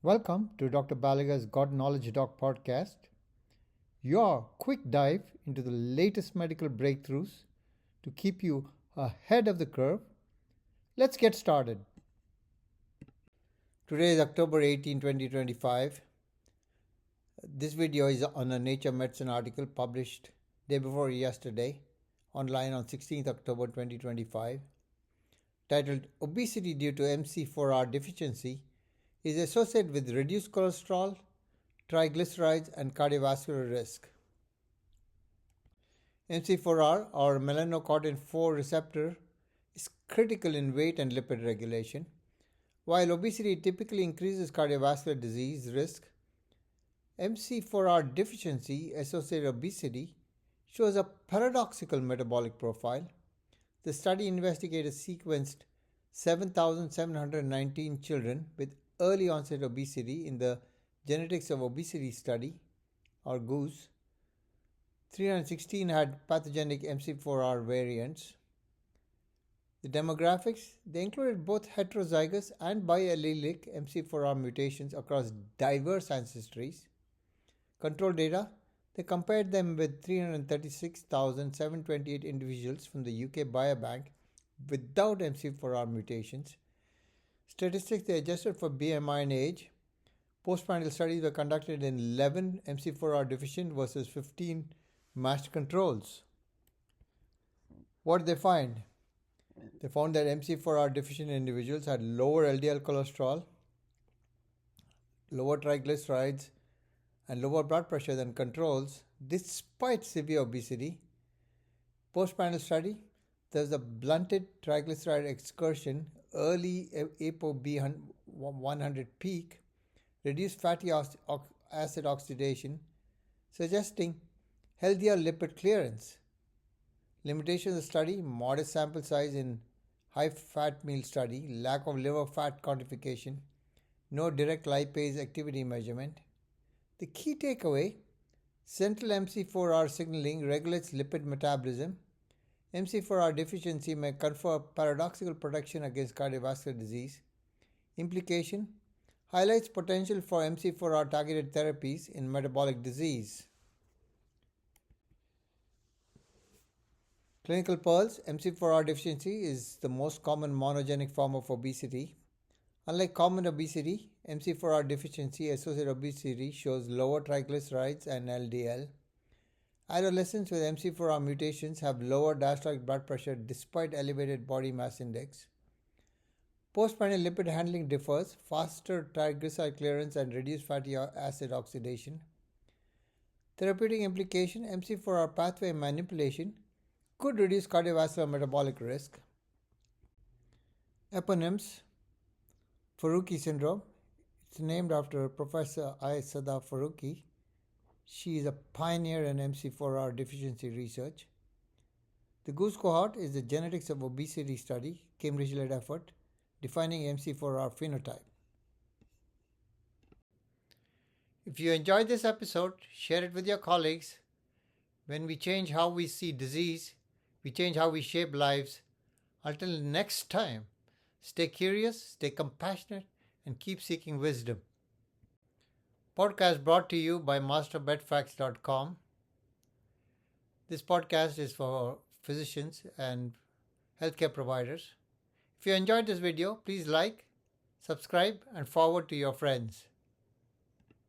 Welcome to Dr. Balaga's God Knowledge Doc podcast, your quick dive into the latest medical breakthroughs to keep you ahead of the curve. Let's get started. Today is October 18, 2025. This video is on a Nature Medicine article published day before yesterday, online on 16th October 2025, titled Obesity Due to MC4R Deficiency is associated with reduced cholesterol, triglycerides, and cardiovascular risk. MC4R, or melanocortin 4 receptor, is critical in weight and lipid regulation. While obesity typically increases cardiovascular disease risk, MC4R deficiency associated obesity shows a paradoxical metabolic profile. The study investigator sequenced 7,719 children with early onset obesity in the Genetics of Obesity study, or GOOSE. 316 had pathogenic MC4R variants. The demographics, they included both heterozygous and biallelic MC4R mutations across diverse ancestries. Control data, they compared them with 336,728 individuals from the UK Biobank without MC4R mutations. Statistics, they adjusted for BMI and age. Postprandial studies were conducted in 11 MC4R deficient versus 15 matched controls. What did they find? They found that MC4R deficient individuals had lower LDL cholesterol, lower triglycerides, and lower blood pressure than controls despite severe obesity. Postprandial study, there was a blunted triglyceride excursion, early ApoB100 peak, reduced fatty acid oxidation, suggesting healthier lipid clearance. Limitations of the study: modest sample size in high-fat meal study, lack of liver fat quantification, no direct lipase activity measurement. The key takeaway: central MC4R signaling regulates lipid metabolism. MC4R deficiency may confer paradoxical protection against cardiovascular disease. Implication: highlights potential for MC4R targeted therapies in metabolic disease. Clinical pearls: MC4R deficiency is the most common monogenic form of obesity. Unlike common obesity, MC4R deficiency associated obesity shows lower triglycerides and LDL. Adolescents with MC4R mutations have lower diastolic blood pressure despite elevated body mass index. Postprandial lipid handling differs, faster triglyceride clearance and reduced fatty acid oxidation. Therapeutic implication: MC4R pathway manipulation could reduce cardiovascular metabolic risk. Eponyms: Faruqi syndrome. It's named after Professor Aysada Faruqi. She is a pioneer in MC4R deficiency research. The GOOSE cohort is the Genetics of Obesity study, Cambridge-led effort, defining MC4R phenotype. If you enjoyed this episode, share it with your colleagues. When we change how we see disease, we change how we shape lives. Until next time, stay curious, stay compassionate, and keep seeking wisdom. Podcast brought to you by masterbedfacts.com. This podcast is for physicians and healthcare providers. If you enjoyed this video, please like, subscribe, and forward to your friends.